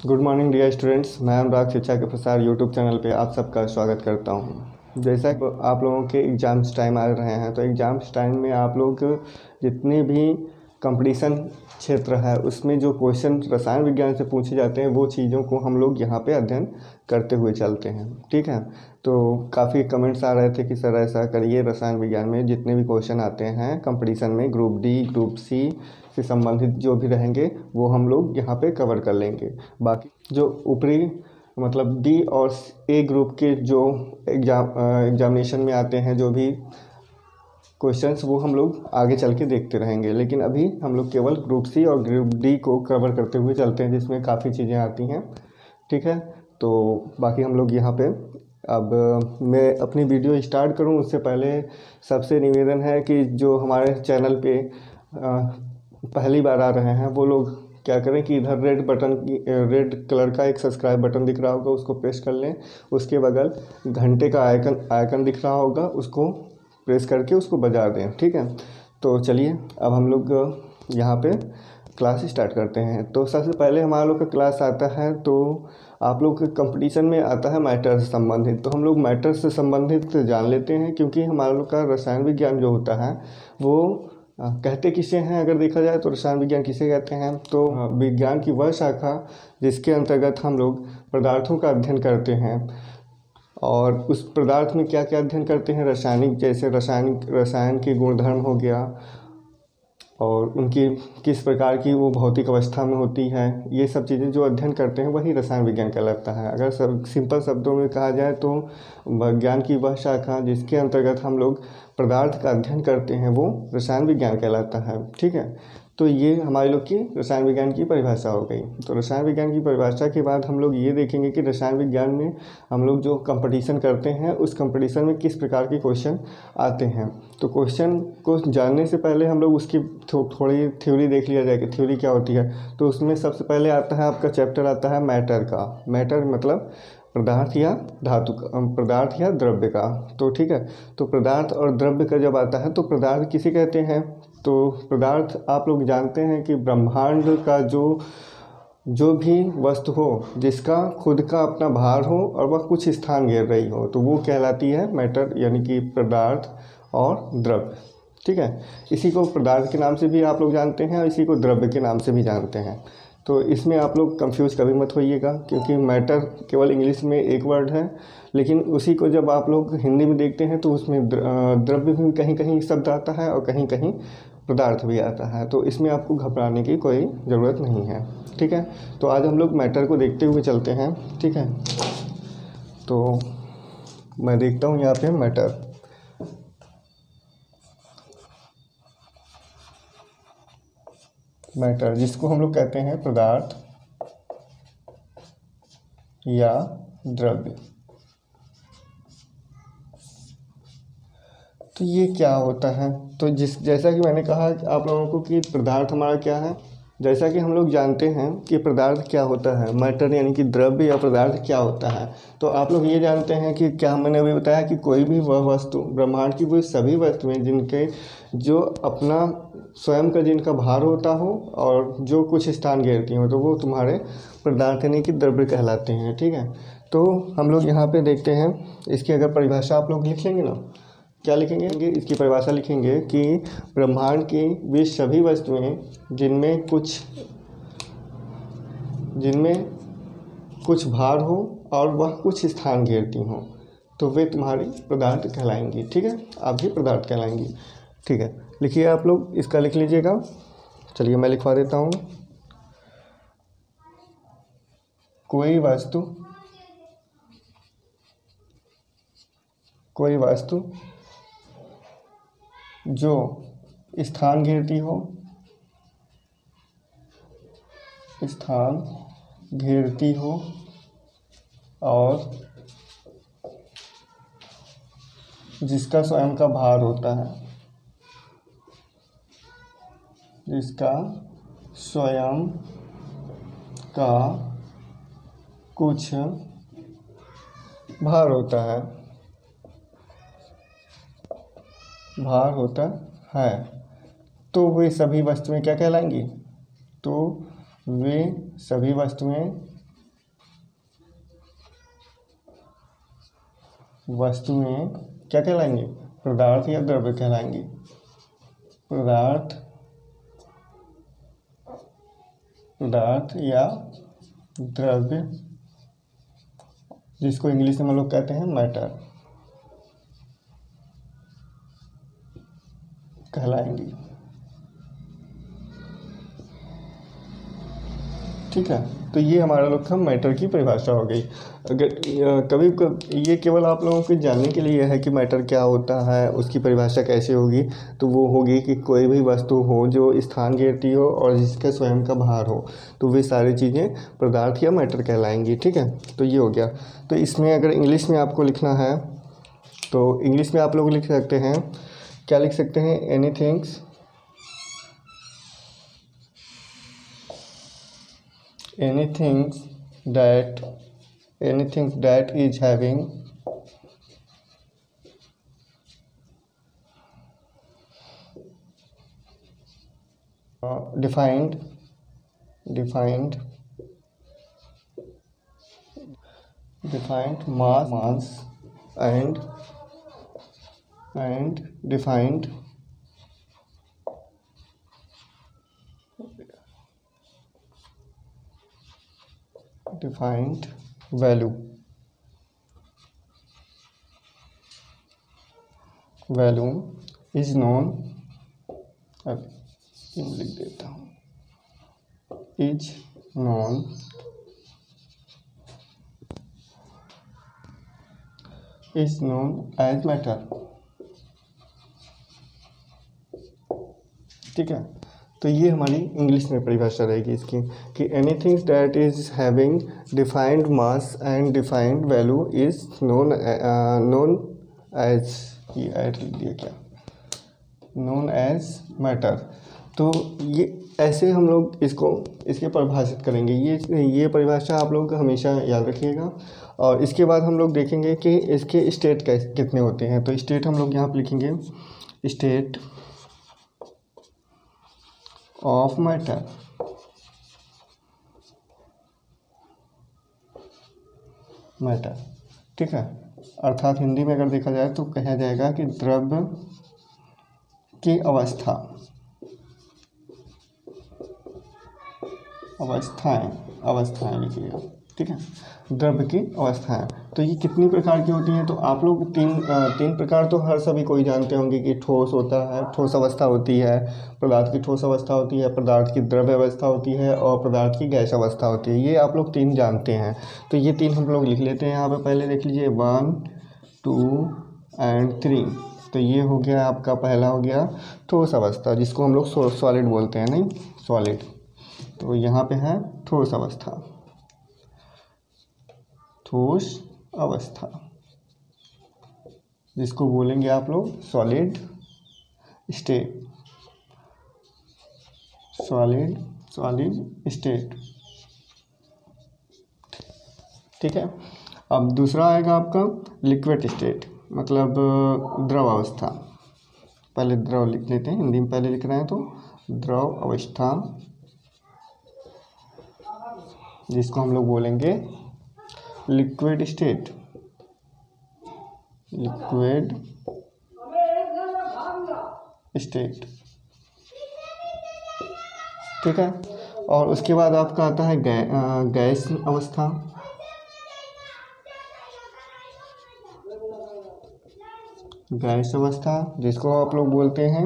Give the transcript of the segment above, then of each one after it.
Good morning dear students. मैं अनुराग शिक्षा के प्रसार यूट्यूब चैनल पे आप सबका स्वागत करता हूँ। जैसा कि आप लोगों के एग्ज़ाम्स टाइम आ रहे हैं, तो एग्ज़ाम्स टाइम में आप लोग जितने भी कंपटीशन क्षेत्र है उसमें जो क्वेश्चन रसायन विज्ञान से पूछे जाते हैं वो चीज़ों को हम लोग यहाँ पे अध्ययन करते हुए चलते हैं। ठीक है, तो काफ़ी कमेंट्स आ रहे थे कि सर ऐसा करिए, रसायन विज्ञान में जितने भी क्वेश्चन आते हैं कंपटीशन में ग्रुप डी ग्रुप सी से संबंधित जो भी रहेंगे वो हम लोग यहाँ पे कवर कर लेंगे। बाकी जो ऊपरी मतलब डी और ए ग्रुप के जो एग्जामिनेशन में आते हैं जो भी क्वेश्चंस वो हम लोग आगे चल के देखते रहेंगे, लेकिन अभी हम लोग केवल ग्रुप सी और ग्रुप डी को कवर करते हुए चलते हैं जिसमें काफ़ी चीज़ें आती हैं। ठीक है, तो बाकी हम लोग यहाँ पे अब मैं अपनी वीडियो स्टार्ट करूँ उससे पहले सबसे निवेदन है कि जो हमारे चैनल पे पहली बार आ रहे हैं वो लोग क्या करें कि इधर रेड कलर का एक सब्सक्राइब बटन दिख रहा होगा, उसको प्रेस कर लें। उसके बगल घंटे का आइकन दिख रहा होगा, उसको प्रेस करके उसको बजा दें। ठीक है, तो चलिए अब हम लोग यहाँ पे क्लास स्टार्ट करते हैं। तो सबसे पहले हमारा लोग का क्लास आता है तो आप लोग के कंपटीशन में आता है मैटर से संबंधित। तो हम लोग मैटर से संबंधित जान लेते हैं, क्योंकि हमारा लोग का रसायन विज्ञान जो होता है वो कहते किसे हैं, अगर देखा जाए तो रसायन विज्ञान किसे कहते हैं, तो विज्ञान की वह शाखा जिसके अंतर्गत हम लोग पदार्थों का अध्ययन करते हैं। और उस पदार्थ में क्या क्या अध्ययन करते हैं, रासायनिक, जैसे रसायन के गुणधर्म हो गया और उनकी किस प्रकार की वो भौतिक अवस्था में होती है, ये सब चीज़ें जो अध्ययन करते हैं वही रसायन विज्ञान कहलाता है। अगर सिंपल शब्दों में कहा जाए तो विज्ञान की वह शाखा जिसके अंतर्गत हम लोग पदार्थ का अध्ययन करते हैं वो रसायन विज्ञान कहलाता है। ठीक है, तो ये हमारे लोग की रसायन विज्ञान की परिभाषा हो गई। तो रसायन विज्ञान की परिभाषा के बाद हम लोग ये देखेंगे कि रसायन विज्ञान में हम लोग जो कंपटीशन करते हैं उस कंपटीशन में किस प्रकार के क्वेश्चन आते हैं। तो क्वेश्चन को जानने से पहले हम लोग उसकी थोड़ी थ्योरी देख लिया जाए कि थ्योरी क्या होती है। तो उसमें सबसे पहले आता है आपका चैप्टर आता है मैटर का। मैटर मतलब पदार्थ या धातु का, पदार्थ या द्रव्य का। तो ठीक है, तो पदार्थ और द्रव्य का जब आता है तो पदार्थ किसे कहते हैं, तो पदार्थ आप लोग जानते हैं कि ब्रह्मांड का जो भी वस्तु हो जिसका खुद का अपना भार हो और वह कुछ स्थान घेर रही हो तो वो कहलाती है मैटर, यानी कि पदार्थ और द्रव्य। ठीक है, इसी को पदार्थ के नाम से भी आप लोग जानते हैं और इसी को द्रव्य के नाम से भी जानते हैं। तो इसमें आप लोग कंफ्यूज कभी मत होइएगा, क्योंकि मैटर केवल इंग्लिश में एक वर्ड है, लेकिन उसी को जब आप लोग हिंदी में देखते हैं तो उसमें द्रव्य भी कहीं कहीं शब्द आता है और कहीं कहीं पदार्थ भी आता है। तो इसमें आपको घबराने की कोई ज़रूरत नहीं है। ठीक है, तो आज हम लोग मैटर को देखते हुए चलते हैं। ठीक है, तो मैं देखता हूँ यहाँ पे मैटर जिसको हम लोग कहते हैं पदार्थ या द्रव्य। तो ये क्या होता है, तो जैसा कि मैंने कहा आप लोगों को कि पदार्थ हमारा क्या है, जैसा कि हम लोग जानते हैं कि पदार्थ क्या होता है, मैटर यानी कि द्रव्य या पदार्थ क्या होता है। तो आप लोग ये जानते हैं कि क्या मैंने अभी बताया कि कोई भी वह वस्तु, ब्रह्मांड की वो सभी वस्तुएं जिनके जो अपना स्वयं का जिनका भार होता हो और जो कुछ स्थान घेरती हो तो वो तुम्हारे पदार्थ यानी कि द्रव्य कहलाते हैं। ठीक है, तो हम लोग यहाँ पे देखते हैं इसकी अगर परिभाषा आप लोग लिख लेंगे ना, क्या लिखेंगे, इसकी परिभाषा लिखेंगे कि ब्रह्मांड की वे सभी वस्तुएं जिनमें कुछ भार हो और वह कुछ स्थान घेरती हों तो वे तुम्हारी पदार्थ कहलाएंगी। ठीक है, आप भी पदार्थ कहलाएंगी। ठीक है, लिखिए आप लोग, इसका लिख लीजिएगा। चलिए मैं लिखवा देता हूँ। कोई वस्तु जो स्थान घेरती हो और जिसका स्वयं का भार होता है, जिसका स्वयं का कुछ भार होता है तो वे सभी वस्तुएं क्या कहलाएंगी, तो वे सभी वस्तुएं वस्तुएं क्या कहलाएंगी, पदार्थ या द्रव्य कहलाएंगी। पदार्थ या द्रव्य, जिसको इंग्लिश में हम लोग कहते हैं मैटर, कहलाएंगी। ठीक है, तो ये हमारा लोग का मैटर की परिभाषा हो गई। अगर कभी ये केवल आप लोगों को जानने के लिए है कि मैटर क्या होता है, उसकी परिभाषा कैसे होगी, तो वो होगी कि कोई भी वस्तु हो जो स्थान घेरती हो और जिसका स्वयं का भार हो, तो वे सारी चीज़ें पदार्थ या मैटर कहलाएंगी। ठीक है, तो ये हो गया। तो इसमें अगर इंग्लिश में आपको लिखना है तो इंग्लिश में आप लोग लिख सकते हैं, क्या लिख सकते हैं, anything that is having defined mass and defined value is known, अब लिख देता हूँ, is known as matter। ठीक है, तो ये हमारी इंग्लिश में परिभाषा रहेगी इसकी कि anything that is having defined mass and defined value is known as, ये ऐड लिख दिया क्या, नोन एज मैटर। तो ये ऐसे हम लोग इसके परिभाषित करेंगे। ये परिभाषा आप लोग हमेशा याद रखिएगा। और इसके बाद हम लोग देखेंगे कि इसके स्टेट कितने होते हैं। तो स्टेट हम लोग यहाँ पर लिखेंगे, स्टेट ऑफ मैटर। ठीक है, अर्थात हिंदी में अगर देखा जाए तो कहा जाएगा कि द्रव्य की अवस्थाएं लिखिएगा। ठीक है, द्रव्य की अवस्थाएं। तो ये कितनी प्रकार की होती हैं, तो आप लोग तीन प्रकार तो हर सभी कोई जानते होंगे कि ठोस होता है, ठोस अवस्था होती है, पदार्थ की ठोस अवस्था होती है, पदार्थ की द्रव्य अवस्था होती है और पदार्थ की गैस अवस्था होती है। ये आप लोग तीन जानते हैं, तो ये तीन हम लोग लिख लेते हैं यहाँ पे। पहले देख लीजिए 1, 2 और 3। तो ये हो गया आपका, पहला हो गया ठोस अवस्था, जिसको हम लोग सॉलिड बोलते हैं, नहीं सॉलिड। तो यहाँ पे है ठोस अवस्था, जिसको बोलेंगे आप लोग सॉलिड स्टेट। ठीक है, अब दूसरा आएगा आपका लिक्विड स्टेट, मतलब द्रव अवस्था। पहले द्रव लिख लेते हैं, हिंदी में पहले लिख रहे हैं, तो द्रव अवस्था, जिसको हम लोग बोलेंगे लिक्विड स्टेट। ठीक है, और उसके बाद आपका आता है गैस अवस्था। जिसको आप लोग बोलते हैं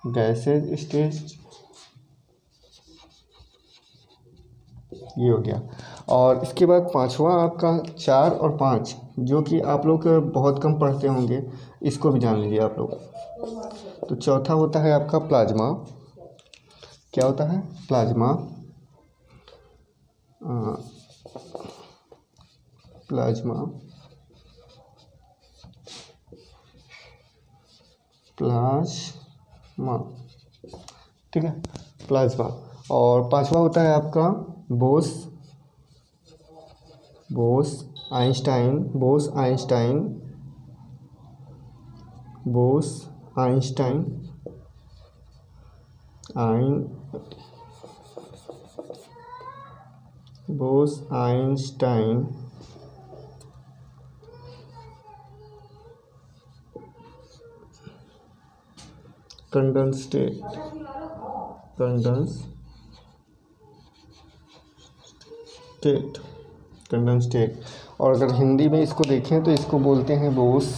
गैसेज स्टेट। ये हो गया। और इसके बाद पांचवा आपका 4 और 5, जो कि आप लोग बहुत कम पढ़ते होंगे, इसको भी जान लीजिए आप लोग। तो चौथा होता है आपका प्लाज्मा। क्या होता है, प्लाज्मा। ठीक है, प्लाज्मा। और पांचवा होता है आपका बोस आइंस्टाइन बोस-आइंस्टाइन कंडेंसेट कंडेंसेट। और अगर हिंदी में इसको देखें तो इसको बोलते हैं बोस,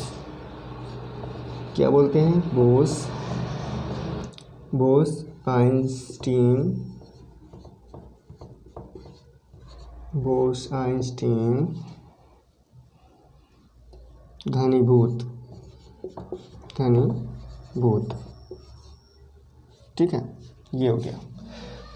क्या बोलते हैं, बोस-आइंस्टीन घनीभूत, ठीक है, ये हो गया।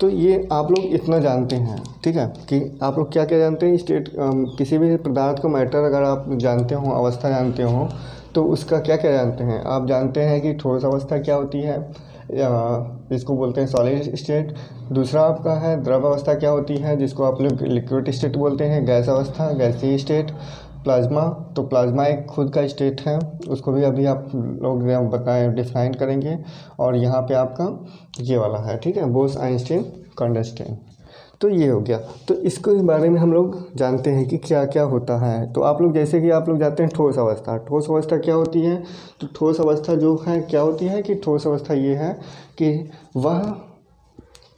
तो ये आप लोग इतना जानते हैं, ठीक है, कि आप लोग क्या क्या जानते हैं, स्टेट किसी भी पदार्थ को, मैटर अगर आप जानते हो, अवस्था जानते हो, तो उसका क्या क्या जानते हैं। आप जानते हैं कि ठोस अवस्था क्या होती है, इसको बोलते हैं सॉलिड स्टेट। दूसरा आपका है द्रव अवस्था क्या होती है, जिसको आप लोग लिक्विड स्टेट बोलते हैं। गैस अवस्था, गैसीय स्टेट। प्लाज्मा, तो प्लाज्मा एक खुद का स्टेट है, उसको भी अभी आप लोग बताएं, डिफाइन करेंगे। और यहाँ पे आपका ये वाला है, ठीक है, बोस-आइंस्टीन कंडेंसेट। तो ये हो गया। तो इसके बारे में हम लोग जानते हैं कि क्या क्या होता है। तो आप लोग जैसे कि आप लोग जानते हैं ठोस अवस्था। ठोस अवस्था क्या होती है, तो ठोस अवस्था जो है क्या होती है कि ठोस अवस्था ये है कि वह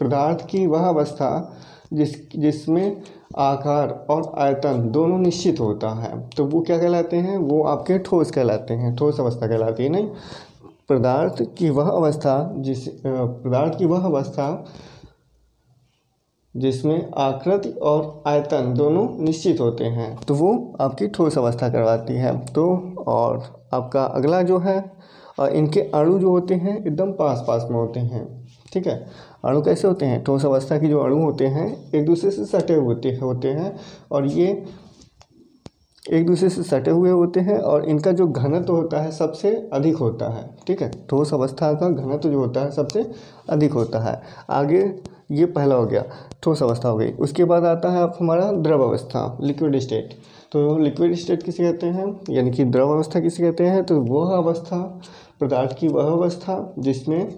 पदार्थ की वह अवस्था जिसमें आकार और आयतन दोनों निश्चित होता है, तो वो क्या कहलाते हैं, वो आपके ठोस कहलाते हैं, ठोस अवस्था कहलाती है। नहीं, पदार्थ की वह अवस्था जिसमें आकृति और आयतन दोनों निश्चित होते हैं, तो वो आपकी ठोस अवस्था करवाती है। तो और आपका अगला जो है, इनके अणु जो होते हैं एकदम पास पास में होते हैं, ठीक है। अणु कैसे होते हैं, ठोस अवस्था की जो अणु होते हैं एक दूसरे से सटे होते हैं, और ये एक दूसरे से सटे हुए होते हैं, और इनका जो घनत्व होता है सबसे अधिक होता है, ठीक है। ठोस अवस्था का घनत्व जो होता है सबसे अधिक होता है। आगे ये पहला हो गया, ठोस अवस्था हो गई। उसके बाद आता है आप हमारा द्रव अवस्था, लिक्विड स्टेट। तो लिक्विड स्टेट किसे कहते हैं, यानी कि द्रव अवस्था किसे कहते हैं, तो वह अवस्था, पदार्थ की वह अवस्था जिसमें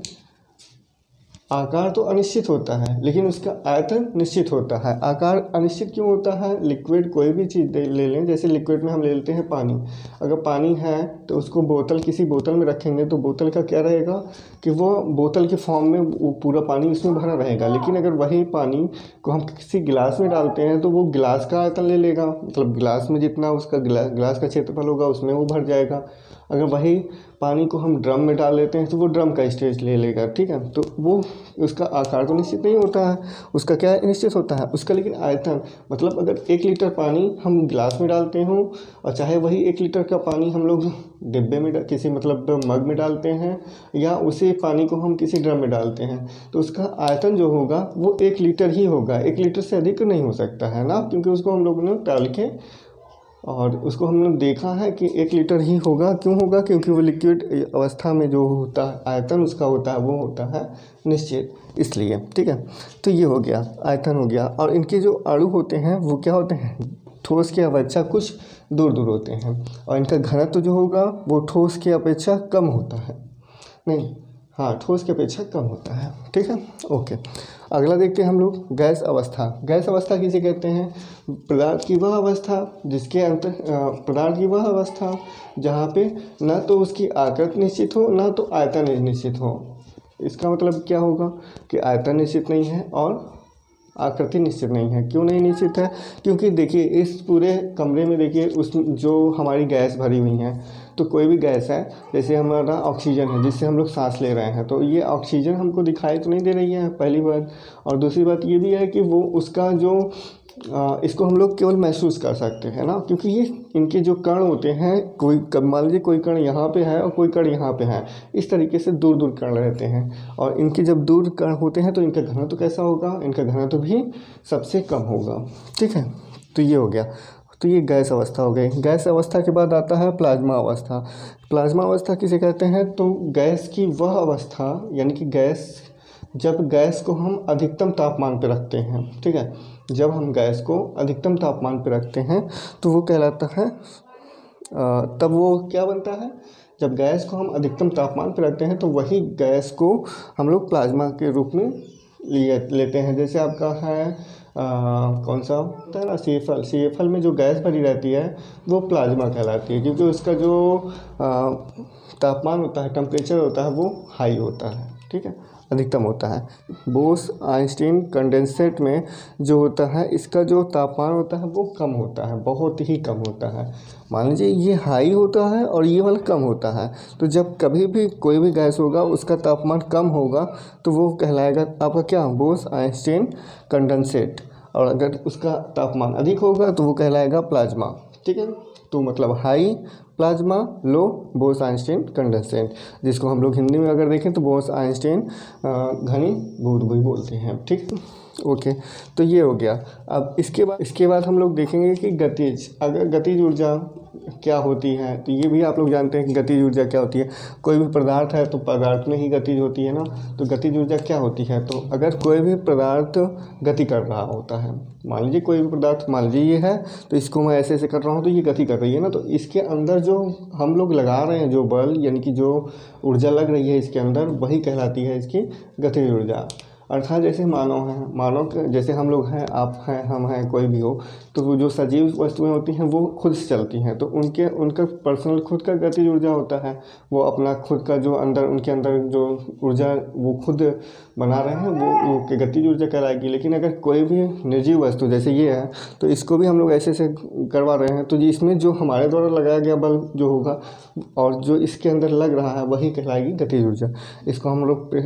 आकार तो अनिश्चित होता है लेकिन उसका आयतन निश्चित होता है। आकार अनिश्चित क्यों होता है, लिक्विड कोई भी चीज़ ले लें, जैसे लिक्विड में हम ले लेते हैं पानी। अगर पानी है तो उसको किसी बोतल में रखेंगे तो बोतल का क्या रहेगा कि वो बोतल के फॉर्म में वो पूरा पानी उसमें भरा रहेगा। लेकिन अगर वही पानी को हम किसी गिलास में डालते हैं तो वो गिलास का आयतन ले लेगा, मतलब गिलास में जितना उसका गिलास का क्षेत्रफल होगा उसमें वो भर जाएगा। अगर वही पानी को हम ड्रम में डाल लेते हैं तो वो ड्रम का स्टेज ले लेगा, ठीक है। तो वो उसका आकार तो निश्चित नहीं होता है, उसका क्या निश्चित होता है, उसका लेकिन आयतन, मतलब अगर 1 लीटर पानी हम गिलास में डालते हों और चाहे वही 1 लीटर का पानी हम लोग डिब्बे में किसी मतलब मग में डालते हैं, या उसी पानी को हम किसी ड्रम में डालते हैं, तो उसका आयतन जो होगा वो 1 लीटर ही होगा, 1 लीटर से अधिक नहीं हो सकता है ना, क्योंकि उसको हम लोगों ने डाल के और उसको हमने देखा है कि 1 लीटर ही होगा। क्यों होगा, क्योंकि वो लिक्विड अवस्था में जो होता है आयतन उसका होता है वो होता है निश्चित, इसलिए, ठीक है। तो ये हो गया, आयतन हो गया। और इनके जो अणु होते हैं वो क्या होते हैं, ठोस की अपेक्षा कुछ दूर दूर होते हैं, और इनका घनत्व जो होगा वो ठोस की अपेक्षा कम होता है, नहीं, हाँ, ठोस की अपेक्षा कम होता है, ठीक है, ओके। अगला देखते हैं हम लोग गैस अवस्था। गैस अवस्था किसे कहते हैं, पदार्थ की वह अवस्था जिसके अंतर पदार्थ की वह अवस्था जहाँ पे ना तो उसकी आकृति निश्चित हो ना तो आयतन निश्चित हो। इसका मतलब क्या होगा कि आयतन निश्चित नहीं है और आकृति निश्चित नहीं है। क्यों नहीं निश्चित है, क्योंकि देखिए इस पूरे कमरे में देखिए उस जो हमारी गैस भरी हुई है, तो कोई भी गैस है, जैसे हमारा ऑक्सीजन है जिससे हम लोग सांस ले रहे हैं, तो ये ऑक्सीजन हमको दिखाई तो नहीं दे रही है, पहली बात। और दूसरी बात ये भी है कि वो उसका जो इसको हम लोग केवल महसूस कर सकते हैं ना, क्योंकि ये इनके जो कण होते हैं, कोई मान लीजिए कोई कण यहाँ पे है और कोई कण यहाँ पे है, इस तरीके से दूर दूर कण रहते हैं। और इनके जब दूर कण होते हैं तो इनका घनत्व कैसा होगा, इनका घनत्व भी सबसे कम होगा, ठीक है। तो ये हो गया, तो ये गैस अवस्था हो गई। गैस अवस्था के बाद आता है प्लाज्मा अवस्था। प्लाज्मा अवस्था किसे कहते हैं, तो गैस की वह अवस्था, यानी कि जब गैस को हम अधिकतम तापमान पर रखते हैं, ठीक है, जब हम गैस को अधिकतम तापमान पर रखते हैं तो वो कहलाता है, तब वो क्या बनता है, जब गैस को हम अधिकतम तापमान पर रखते हैं तो वही गैस को हम लोग प्लाज्मा के रूप में लेते हैं। जैसे आपका है कौन सा होता है ना, CFL में जो गैस भरी रहती है वो प्लाज्मा कहलाती है, क्योंकि उसका जो तापमान होता है, टेम्परेचर होता है, वो हाई होता है, ठीक है, अधिकतम होता है। बोस आइंस्टीन कंडेंसेट में जो होता है, इसका जो तापमान होता है वो कम होता है, बहुत ही कम होता है। मान लीजिए ये हाई होता है और ये वाला कम होता है, तो जब कभी भी कोई भी गैस होगा उसका तापमान कम होगा तो वो कहलाएगा आपका क्या, बोस आइंस्टीन कंडेंसेट, और अगर उसका तापमान अधिक होगा तो वो कहलाएगा प्लाज्मा, ठीक है। तो मतलब हाई प्लाज्मा, लो बोस आइंस्टीन कंडेंसेट, जिसको हम लोग हिंदी में अगर देखें तो बोस आइंस्टीन घनीभूत भी बोलते हैं, ठीक है। ओके, तो ये हो गया। अब इसके बाद हम लोग देखेंगे कि गतिज ऊर्जा क्या होती है। तो ये भी आप लोग जानते हैं कि गतिज ऊर्जा क्या होती है। कोई भी पदार्थ है तो पदार्थ में ही गतिज होती है ना, तो गतिज ऊर्जा क्या होती है। तो अगर कोई भी पदार्थ गति कर रहा होता है, मान लीजिए कोई भी पदार्थ, मान लीजिए ये है, तो इसको मैं ऐसे कर रहा हूँ तो ये गति कर रही है ना, तो इसके अंदर जो हम लोग लगा रहे हैं जो बल, यानी कि जो ऊर्जा लग रही है इसके अंदर, वही कहलाती है इसकी गतिज ऊर्जा। अर्थात जैसे मानव जैसे हम लोग हैं, आप हैं, हम हैं, कोई भी हो, तो वो जो सजीव वस्तुएं होती हैं वो खुद से चलती हैं, तो उनका पर्सनल खुद का गतिज ऊर्जा होता है। वो अपना खुद का जो उनके अंदर जो ऊर्जा वो खुद बना रहे हैं वो गतिज ऊर्जा कहलाएगी। लेकिन अगर कोई भी निर्जीव वस्तु जैसे ये है, तो इसको भी हम लोग ऐसे करवा रहे हैं, तो इसमें जो हमारे द्वारा लगाया गया बल जो होगा और जो इसके अंदर लग रहा है वही कहलाएगी गतिज ऊर्जा। इसको हम लोग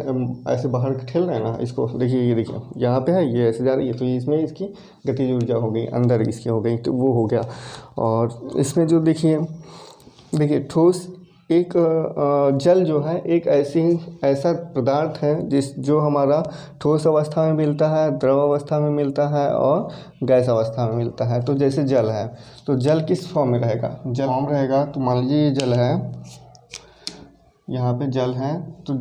ऐसे बाहर ठेल रहे हैं ना, इसको देखिए, ये देखिए यहाँ पे है, ये ऐसे जा रही है, तो इसमें इसकी गतिज ऊर्जा हो गई, अंदर इसकी हो गई, तो वो हो गया। और इसमें जो देखिए ठोस एक जल जो है एक ऐसा पदार्थ है जो हमारा ठोस अवस्था में मिलता है, द्रव अवस्था में मिलता है और गैस अवस्था में मिलता है। तो जैसे जल है, तो जल किस फॉर्म में रहेगा, जल फॉर्म रहेगा। तो मान लीजिए ये जल है, यहाँ पे जल है, तो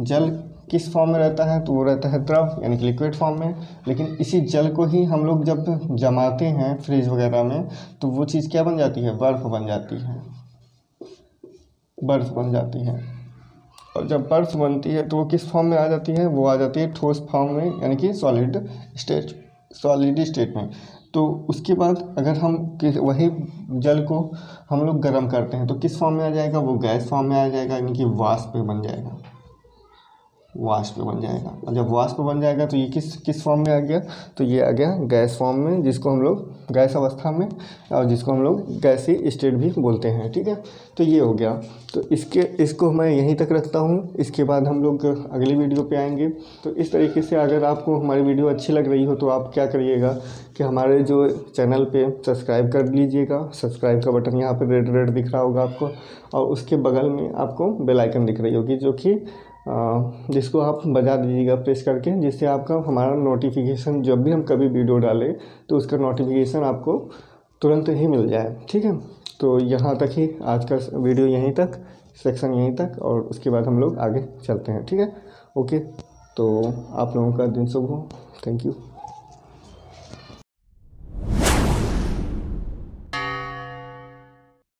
जल किस फॉर्म में रहता है, तो वो रहता है द्रव, यानी कि लिक्विड फॉर्म में। लेकिन इसी जल को ही हम लोग जब जमाते हैं फ्रिज वगैरह में, तो वो चीज़ क्या बन जाती है, बर्फ़ बन जाती है। और जब बर्फ़ बनती है तो वो किस फॉर्म में आ जाती है, वो आ जाती है ठोस फॉर्म में, यानी कि सॉलिड स्टेट में। तो उसके बाद अगर हम वही जल को हम लोग गर्म करते हैं तो किस फॉर्म में आ जाएगा, वो गैस फॉर्म में आ जाएगा, यानी कि वाष्प बन जाएगा। और जब वाष्प बन जाएगा तो ये किस फॉर्म में आ गया, तो ये आ गया गैस फॉर्म में, जिसको हम लोग गैस अवस्था में, और जिसको हम लोग गैसी स्टेट भी बोलते हैं, ठीक है। तो ये हो गया। तो इसको मैं यहीं तक रखता हूँ, इसके बाद हम लोग अगली वीडियो पे आएंगे। तो इस तरीके से अगर आपको हमारी वीडियो अच्छी लग रही हो तो आप क्या करिएगा कि हमारे जो चैनल पे सब्सक्राइब कर लीजिएगा। सब्सक्राइब का बटन यहाँ पे रेड दिख रहा होगा आपको, और उसके बगल में आपको बेल आइकन दिख रही होगी, जो कि जिसको आप बजा दीजिएगा प्रेस करके, जिससे आपका हमारा नोटिफिकेशन जब भी हम कभी वीडियो डालें तो उसका नोटिफिकेशन आपको तुरंत ही मिल जाए, ठीक है। तो यहाँ तक ही आज का वीडियो, यहीं तक सेक्शन यहीं तक, और उसके बाद हम लोग आगे चलते हैं, ठीक है। ओके, तो आप लोगों का दिन शुभ हो। Thank you.